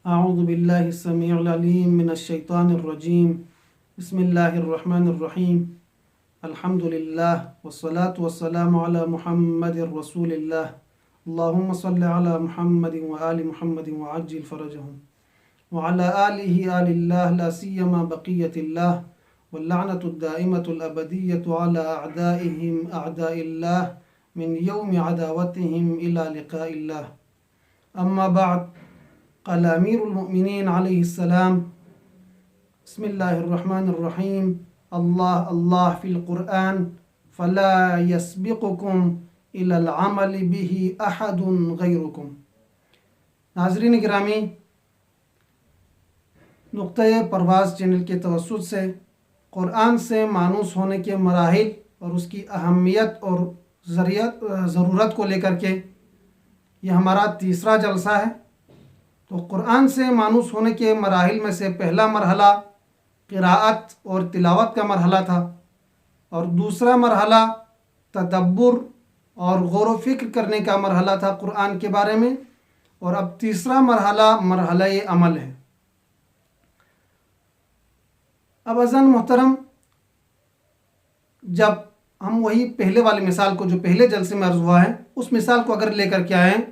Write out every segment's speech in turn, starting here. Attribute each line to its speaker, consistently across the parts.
Speaker 1: اعوذ باللہ السمیع العلیم من الشیطان الرجیم بسم اللہ الرحمن الرحیم الحمد للہ والصلاة والسلام علی محمد رسول اللہ اللہم صل علی محمد وآل محمد وعجل فرجهم وعلى آلہ آل اللہ لا سیما بقیت اللہ واللعنة الدائمة الأبدية على أعدائهم أعداء الله من يوم عداوتهم إلى لقاء الله أما بعد قال امیر المؤمنین علیہ السلام بسم اللہ الرحمن الرحیم اللہ اللہ فی القرآن فلا یسبقکم الی العمل به احد غیرکم۔ ناظرین گرامی، نقطۂ پرواز چینل کے توسط سے قرآن سے مانوس ہونے کے مراحل اور اس کی اہمیت اور ضرورت کو لے کر کے یہ ہمارا تیسرا جلسہ ہے۔ تو قرآن سے مانوس ہونے کے مراحل میں سے پہلا مرحلہ قراءت اور تلاوت کا مرحلہ تھا، اور دوسرا مرحلہ تدبر اور غور و فکر کرنے کا مرحلہ تھا قرآن کے بارے میں، اور اب تیسرا مرحلہ مرحلہ عمل ہے۔ اب عزیزان محترم، جب ہم وہی پہلے والی مثال کو جو پہلے جلسے میں عرض ہوا ہے اس مثال کو اگر لے کر کے آئیں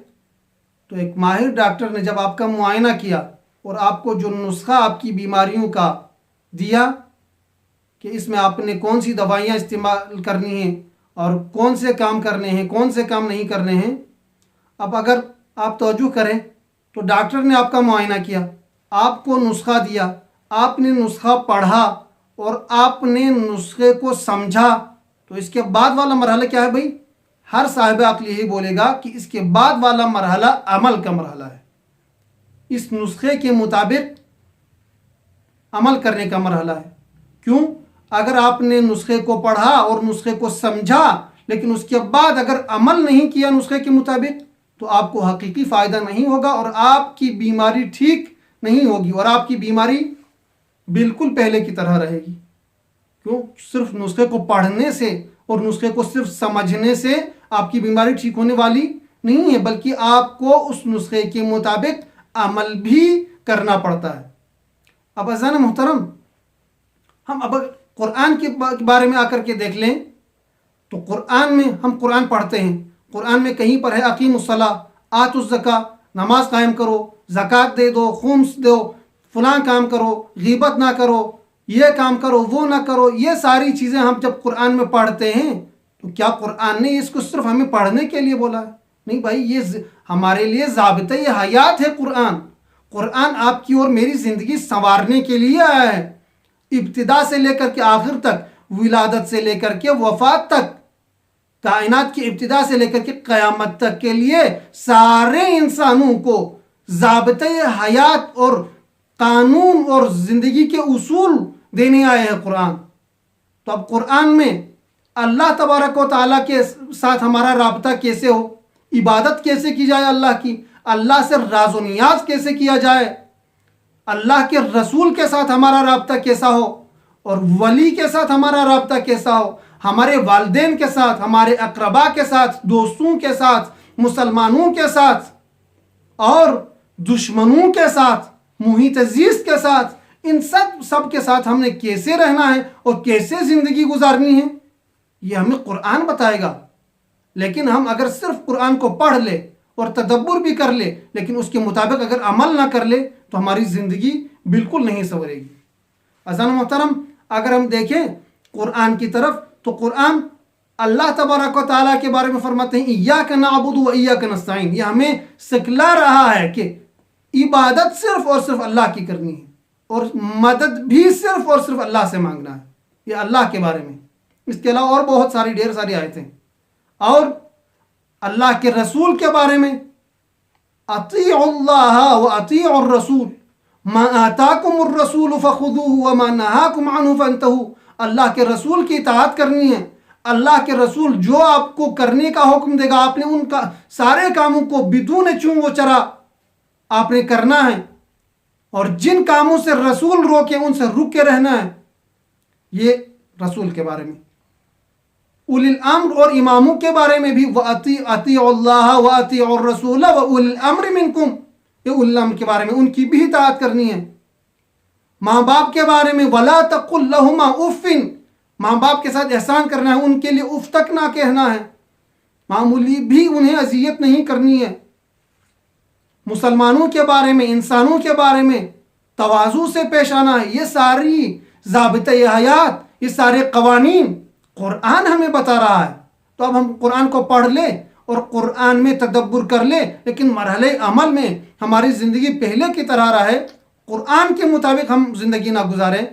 Speaker 1: تو ایک ماہر ڈاکٹر نے جب آپ کا معائنہ کیا اور آپ کو جو نسخہ آپ کی بیماریوں کا دیا کہ اس میں آپ نے کون سی دوائیاں استعمال کرنی ہیں اور کون سے کام کرنے ہیں کون سے کام نہیں کرنے ہیں، اب اگر آپ توجہ کریں تو ڈاکٹر نے آپ کا معائنہ کیا، آپ کو نسخہ دیا، آپ نے نسخہ پڑھا اور آپ نے نسخے کو سمجھا، تو اس کے بعد والا مرحلہ کیا ہے بھائی؟ ہر صاحب عقل یہی بولے گا کہ اس کے بعد والا مرحلہ عمل کا مرحلہ ہے، اس نسخے کے مطابق عمل کرنے کا مرحلہ ہے۔ کیوں؟ اگر آپ نے نسخے کو پڑھا اور نسخے کو سمجھا لیکن اس کے بعد اگر عمل نہیں کیا نسخے کے مطابق تو آپ کو حقیقی فائدہ نہیں ہوگا اور آپ کی بیماری ٹھیک نہیں ہوگی اور آپ کی بیماری بالکل پہلے کی طرح رہے گی۔ کیوں؟ صرف نسخے کو پڑھنے سے اور نسخے کو صرف سمجھنے سے آپ کی بیماری ٹھیک ہونے والی نہیں ہے، بلکہ آپ کو اس نسخے کے مطابق عمل بھی کرنا پڑتا ہے۔ اب عزیزان محترم، ہم اب قرآن کے بارے میں آ کر کے دیکھ لیں تو قرآن میں ہم قرآن پڑھتے ہیں، قرآن میں کہیں پر ہے اقیموا الصلاۃ آتوا الزکاۃ، نماز قائم کرو، زکوٰۃ دے دو، خمس دو، فلاں کام کرو، غیبت نہ کرو، یہ کام کرو، وہ نہ کرو۔ یہ ساری چیزیں ہم جب قرآن میں پڑھتے ہیں تو کیا قرآن نے اس کو صرف ہمیں پڑھنے کے لیے بولا ہے؟ نہیں بھائی، یہ ہمارے لیے ضابطۂ حیات ہے۔ قرآن آپ کی اور میری زندگی سنوارنے کے لیے آیا ہے، ابتدا سے لے کر کے آخر تک، ولادت سے لے کر کے وفات تک، کائنات کی ابتدا سے لے کر کے قیامت تک کے لیے سارے انسانوں کو ضابطۂ حیات اور قانون اور زندگی کے اصول دینے آئے ہیں قرآن۔ تو اب قرآن میں اللہ تبارک و تعالیٰ کے ساتھ ہمارا رابطہ کیسے ہو، عبادت کیسے کی جائے اللہ کی، اللہ سے راز و نیاز کیسے کیا جائے، اللہ کے رسول کے ساتھ ہمارا رابطہ کیسا ہو اور ولی کے ساتھ ہمارا رابطہ کیسا ہو، ہمارے والدین کے ساتھ، ہمارے اقربا کے ساتھ، دوستوں کے ساتھ، مسلمانوں کے ساتھ اور دشمنوں کے ساتھ، محیط زیست کے ساتھ، ان سب کے ساتھ ہم نے کیسے رہنا ہے اور کیسے زندگی گزارنی ہے، یہ ہمیں قرآن بتائے گا۔ لیکن ہم اگر صرف قرآن کو پڑھ لے اور تدبر بھی کر لے لیکن اس کے مطابق اگر عمل نہ کر لے تو ہماری زندگی بالکل نہیں سنورے گی۔ عزیزان محترم، اگر ہم دیکھیں قرآن کی طرف تو قرآن اللہ تبارک و تعالیٰ کے بارے میں فرماتے ہیں ایاک نعبد و ایاک نستعین، یہ ہمیں سکھلا رہا ہے کہ عبادت صرف اور صرف اللہ کی کرنی ہے اور مدد بھی صرف اور صرف اللہ سے مانگنا ہے۔ یہ اللہ کے بارے میں، اس کے علاوہ اور بہت ساری ڈھیر ساری آیتیں، اور اللہ کے رسول کے بارے میں اطیعوا اللہ و اطیعوا الرسول ما آتاکم الرسول فخذوہ وما نہاکم عنہ فانتہوا، اللہ کے رسول کی اطاعت کرنی ہے۔ اللہ کے رسول جو آپ کو کرنے کا حکم دے گا آپ نے ان کا سارے کاموں کو بدون چون و چرا آپ نے کرنا ہے، اور جن کاموں سے رسول روکے ان سے رک کے رہنا ہے۔ یہ رسول کے بارے میں۔ اولی الامر اور اماموں کے بارے میں بھی وَأَطِيعُوا اللَّهَ وَأَطِيعُوا الرَّسُولَ وَأُولِي الْأَمْرِ مِنْكُمْ، اللہ کے بارے میں ان کی بھی اطاعت کرنی ہے. ماں باپ کے بارے میں ولا تقل لہما اف، ماں باپ کے ساتھ احسان کرنا ہے، ان کے لیے اف تک نہ کہنا ہے، معمولی بھی انہیں اذیت نہیں کرنی ہے. مسلمانوں کے بارے میں، انسانوں کے بارے میں تواضع سے پیش آنا ہے. یہ ساری ضابطۂ حیات، یہ سارے قوانین قرآن ہمیں بتا رہا ہے. تو اب ہم قرآن کو پڑھ لیں اور قرآن میں تدبر کر لیں، لیکن مرحلے عمل میں ہماری زندگی پہلے کی طرح رہے، قرآن کے مطابق ہم زندگی نہ گزاریں.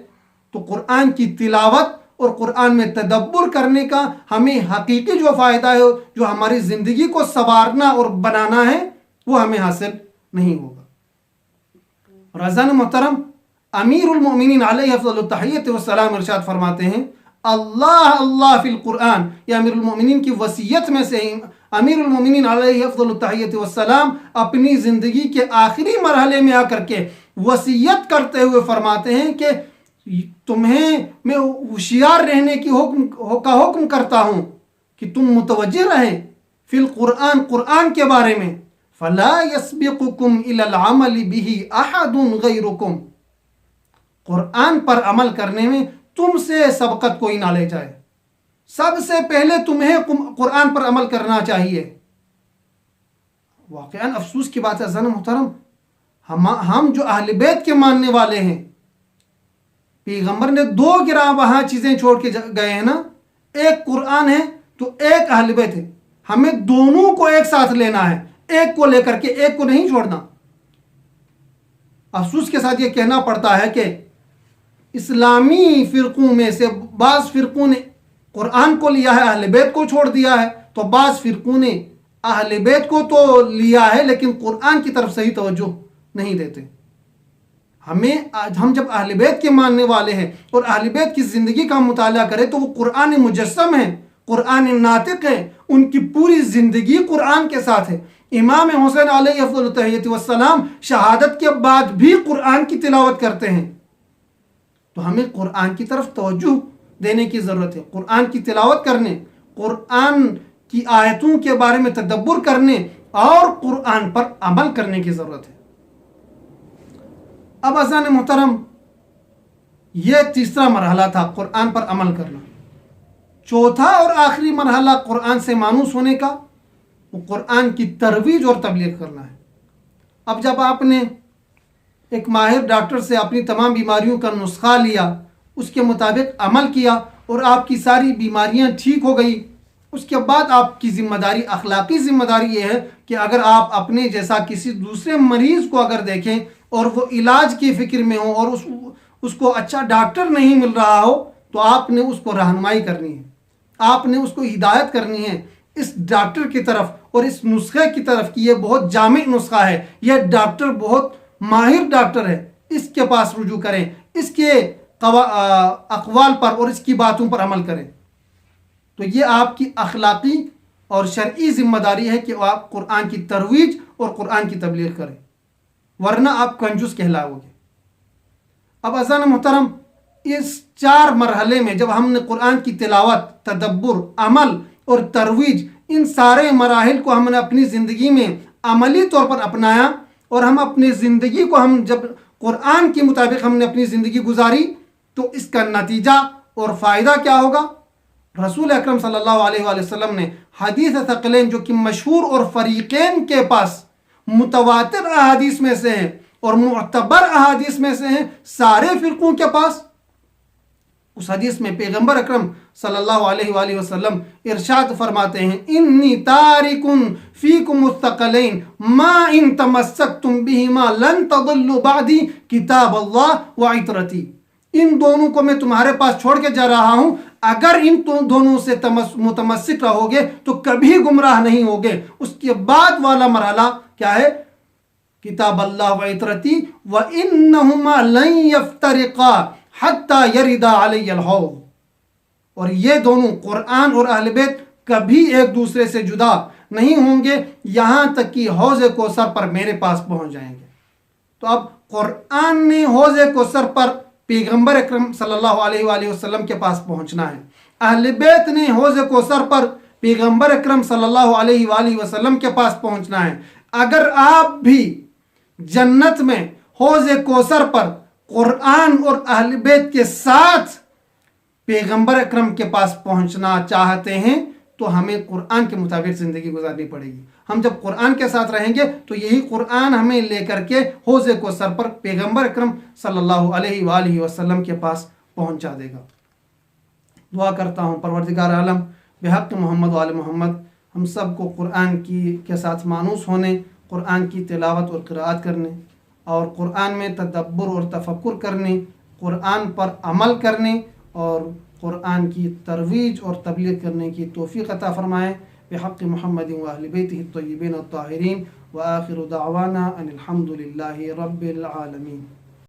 Speaker 1: تو قرآن کی تلاوت اور قرآن میں تدبر کرنے کا ہمیں حقیقی جو فائدہ ہے، جو ہماری زندگی کو سنوارنا اور بنانا ہے، وہ ہمیں حاصل نہیں ہوگا. اور عزیزان محترم، امیر المؤمنین علیہ افضل التحیۃ والسلام ارشاد فرماتے ہیں، اللہ اللہ فی القرآن، یہ امیر المؤمنین کی وصیت میں سے امیر المؤمنین علیہ افضل التحیۃ والسلام اپنی زندگی کے آخری مرحلے میں آ کر کے وصیت کرتے ہوئے فرماتے ہیں کہ تمہیں میں ہوشیار رہنے کی حکم کرتا ہوں کہ تم متوجہ رہیں فی القرآن، قرآن کے بارے میں. فلا يسبقكم الى العمل به احد غیرکم، قرآن پر عمل کرنے میں تم سے سبقت کوئی نہ لے جائے. سب سے پہلے تمہیں قرآن پر عمل کرنا چاہیے. واقعاً افسوس کی بات ہے عزیزان محترم، ہم جو اہل بیت کے ماننے والے ہیں، پیغمبر نے 2 گراں وہاں چیزیں چھوڑ کے گئے ہیں نا، ایک قرآن ہے تو ایک اہل بیت ہے. ہمیں دونوں کو ایک ساتھ لینا ہے، ایک کو لے کر کے ایک کو نہیں چھوڑنا. افسوس کے ساتھ یہ کہنا پڑتا ہے کہ اسلامی فرقوں میں سے بعض فرقوں نے قرآن کو لیا ہے، اہل بیت کو چھوڑ دیا ہے، تو بعض فرقوں نے اہل بیت کو تو لیا ہے لیکن قرآن کی طرف صحیح توجہ نہیں دیتے. ہم جب اہل بیت کے ماننے والے ہیں اور اہل بیت کی زندگی کا مطالعہ کریں تو وہ قرآن مجسم ہے، قرآن ناطق ہے، ان کی پوری زندگی قرآن کے ساتھ ہے. امام حسین علیہ افضل التحیۃ والسلام شہادت کے بعد بھی قرآن کی تلاوت کرتے ہیں. تو ہمیں قرآن کی طرف توجہ دینے کی ضرورت ہے، قرآن کی تلاوت کرنے، قرآن کی آیتوں کے بارے میں تدبر کرنے اور قرآن پر عمل کرنے کی ضرورت ہے. اب عزیزان محترم، یہ تیسرا مرحلہ تھا قرآن پر عمل کرنا. چوتھا اور آخری مرحلہ قرآن سے مانوس ہونے کا، وہ قرآن کی ترویج اور تبلیغ کرنا ہے. اب جب آپ نے ایک ماہر ڈاکٹر سے اپنی تمام بیماریوں کا نسخہ لیا، اس کے مطابق عمل کیا اور آپ کی ساری بیماریاں ٹھیک ہو گئی، اس کے بعد آپ کی ذمہ داری، اخلاقی ذمہ داری یہ ہے کہ اگر آپ اپنے جیسا کسی دوسرے مریض کو اگر دیکھیں اور وہ علاج کی فکر میں ہو اور اس کو اچھا ڈاکٹر نہیں مل رہا ہو، تو آپ نے اس کو رہنمائی کرنی ہے، آپ نے اس کو ہدایت کرنی ہے اس ڈاکٹر کی طرف اور اس نسخے کی طرف کہ یہ بہت جامع نسخہ ہے، یہ ڈاکٹر بہت ماہر ڈاکٹر ہے، اس کے پاس رجوع کریں، اس کے اقوال پر اور اس کی باتوں پر عمل کریں. تو یہ آپ کی اخلاقی اور شرعی ذمہ داری ہے کہ آپ قرآن کی ترویج اور قرآن کی تبلیغ کریں، ورنہ آپ کنجوس کہلاؤ گے. اب عزیزان محترم، اس 4 مرحلے میں جب ہم نے قرآن کی تلاوت، تدبر، عمل اور ترویج، ان سارے مراحل کو ہم نے اپنی زندگی میں عملی طور پر اپنایا اور ہم اپنی زندگی کو جب قرآن کے مطابق ہم نے اپنی زندگی گزاری، تو اس کا نتیجہ اور فائدہ کیا ہوگا؟ رسول اکرم صلی اللہ علیہ وآلہ وسلم نے حدیث ثقلین، جو کہ مشہور اور فریقین کے پاس متواتر احادیث میں سے ہیں اور معتبر احادیث میں سے ہیں، سارے فرقوں کے پاس، اس حدیث میں پیغمبر اکرم صلی اللہ علیہ وآلہ وسلم ارشاد فرماتے ہیں، انی تارکن فیکم الثقلین ما ان تمسکتم بہما لن تضلوا بعدی کتاب اللہ وعطرتی. ان دونوں کو میں تمہارے پاس چھوڑ کے جا رہا ہوں، اگر ان دونوں سے متمسک رہو گے تو کبھی گمراہ نہیں ہوگے. اس کے بعد والا مرحلہ کیا ہے؟ کتاب اللہ وعطرتی وَإِنَّهُمَا لَن يَفْتَرِقَا حَتَّى يَرِدَ عَلَيَّ الْحَوْض. اور یہ دونوں قرآن اور اہل بیت کبھی ایک دوسرے سے جدا نہیں ہوں گے یہاں تک کہ حوض کوثر پر میرے پاس پہنچ جائیں گے. تو اب قرآن نے حوض کوثر پر پیغمبر اکرم صلی اللہ علیہ وآلہ وسلم کے پاس پہنچنا ہے، اہل بیت نے حوض کوثر پر پیغمبر اکرم صلی اللہ علیہ وآلہ وسلم کے پاس پہنچنا ہے. اگر آپ بھی جنت میں حوض کوثر پر قرآن اور اہل بیت کے ساتھ پیغمبر اکرم کے پاس پہنچنا چاہتے ہیں تو ہمیں قرآن کے مطابق زندگی گزارنی پڑے گی. ہم جب قرآن کے ساتھ رہیں گے تو یہی قرآن ہمیں لے کر کے حوض کوثر پر پیغمبر اکرم صلی اللہ علیہ وآلہ وسلم کے پاس پہنچا دے گا. دعا کرتا ہوں پروردگار عالم بحق محمد و آل محمد ہم سب کو قرآن کے ساتھ مانوس ہونے، قرآن کی تلاوت اور قراءت کرنے، اور قرآن میں تدبر اور تفکر کرنے، قرآن پر عمل کرنے اور قرآن کی ترویج اور تبلیغ کرنے کی توفیق عطا فرمائے. بحق محمد و اہل بیتہ الطیبین الطاہرین، وآخر دعوانا ان الحمد للہ رب العالمین.